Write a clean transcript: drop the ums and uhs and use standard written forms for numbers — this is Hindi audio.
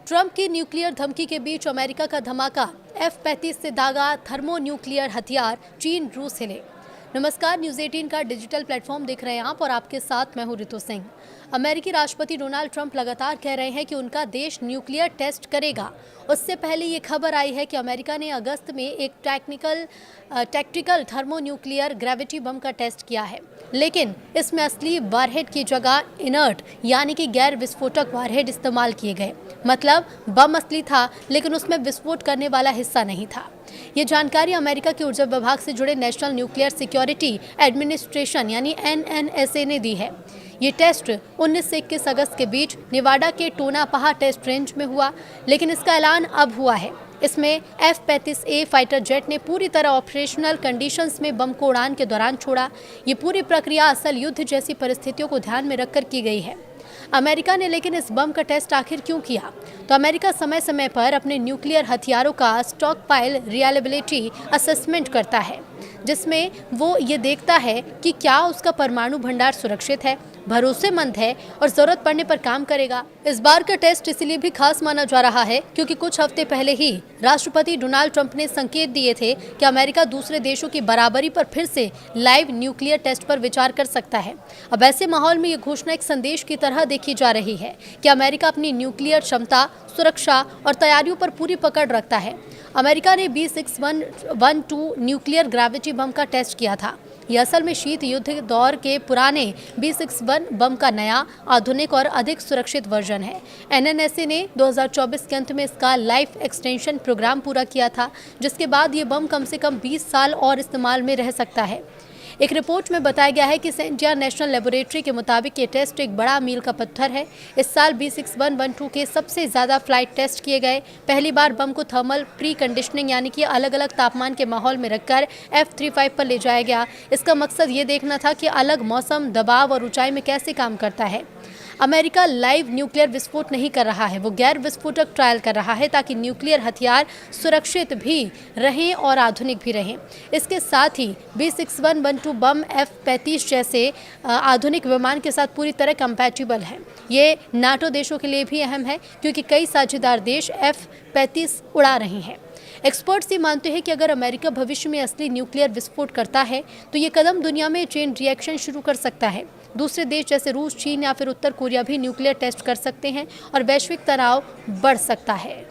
ट्रंप की न्यूक्लियर धमकी के बीच अमेरिका का धमाका, F-35 से दागा थर्मो न्यूक्लियर हथियार, चीन रूस हिले। नमस्कार, न्यूज़ 18 का डिजिटल प्लेटफॉर्म देख रहे हैं आप और आपके साथ मैं हूं रितु सिंह। अमेरिकी राष्ट्रपति डोनाल्ड ट्रंप लगातार कह रहे हैं कि उनका देश न्यूक्लियर टेस्ट करेगा। उससे पहले ये खबर आई है कि अमेरिका ने अगस्त में एक टैक्टिकल थर्मो न्यूक्लियर ग्रेविटी बम का टेस्ट किया है, लेकिन इसमें असली वारहेड की जगह इनर्ट यानी कि गैर विस्फोटक वारहेड इस्तेमाल किए गए। मतलब बम असली था, लेकिन उसमें विस्फोट करने वाला हिस्सा नहीं था। ये जानकारी अमेरिका के ऊर्जा विभाग से जुड़े नेशनल न्यूक्लियर सिक्योरिटी एडमिनिस्ट्रेशन यानी NNSA ने दी है। ये टेस्ट 19 से 21 अगस्त के बीच नेवाडा के टोनापाहा टेस्ट रेंज में हुआ, लेकिन इसका ऐलान अब हुआ है। इसमें F-35A फाइटर जेट ने पूरी तरह ऑपरेशनल कंडीशंस में बम को उड़ान के दौरान छोड़ा। ये पूरी प्रक्रिया असल युद्ध जैसी परिस्थितियों को ध्यान में रखकर की गई है। अमेरिका ने लेकिन इस बम का टेस्ट आखिर क्यों किया? तो अमेरिका समय समय पर अपने न्यूक्लियर हथियारों का स्टॉक पाइल रिलायबिलिटी असेसमेंट करता है, जिसमें वो ये देखता है कि क्या उसका परमाणु भंडार सुरक्षित है, भरोसेमंद है और जरूरत पड़ने पर काम करेगा। इस बार का टेस्ट इसलिए भी खास माना जा रहा है क्योंकि कुछ हफ्ते पहले ही राष्ट्रपति डोनाल्ड ट्रंप ने संकेत दिए थे कि अमेरिका दूसरे देशों की बराबरी पर फिर से लाइव न्यूक्लियर टेस्ट पर विचार कर सकता है। अब ऐसे माहौल में ये घोषणा एक संदेश की तरह देखी जा रही है कि अमेरिका अपनी न्यूक्लियर क्षमता, सुरक्षा और तैयारियों पर पूरी पकड़ रखता है। अमेरिका ने B6112 न्यूक्लियर ग्रेविटी बम का टेस्ट किया था। यह असल में शीत युद्ध दौर के पुराने B61 बम का नया, आधुनिक और अधिक सुरक्षित वर्जन है। NNSA ने 2024 के अंत में इसका लाइफ एक्सटेंशन प्रोग्राम पूरा किया था, जिसके बाद ये बम कम से कम 20 साल और इस्तेमाल में रह सकता है। एक रिपोर्ट में बताया गया है कि सेंटिया नेशनल लेबोरेटरी के मुताबिक ये टेस्ट एक बड़ा मील का पत्थर है। इस साल B6112 के सबसे ज़्यादा फ्लाइट टेस्ट किए गए। पहली बार बम को थर्मल प्री कंडीशनिंग यानी कि अलग अलग तापमान के माहौल में रखकर F-35 पर ले जाया गया। इसका मकसद ये देखना था कि अलग मौसम, दबाव और ऊंचाई में कैसे काम करता है। अमेरिका लाइव न्यूक्लियर विस्फोट नहीं कर रहा है, वो गैर विस्फोटक ट्रायल कर रहा है ताकि न्यूक्लियर हथियार सुरक्षित भी रहें और आधुनिक भी रहें। इसके साथ ही B6112 बम F-35 जैसे आधुनिक विमान के साथ पूरी तरह कंपैटिबल है। ये नाटो देशों के लिए भी अहम है क्योंकि कई साझेदार देश F-35 उड़ा रहे हैं। एक्सपर्ट्स ये मानते हैं कि अगर अमेरिका भविष्य में असली न्यूक्लियर विस्फोट करता है तो ये कदम दुनिया में चेन रिएक्शन शुरू कर सकता है। दूसरे देश जैसे रूस, चीन या फिर उत्तर कोरिया भी न्यूक्लियर टेस्ट कर सकते हैं और वैश्विक तनाव बढ़ सकता है।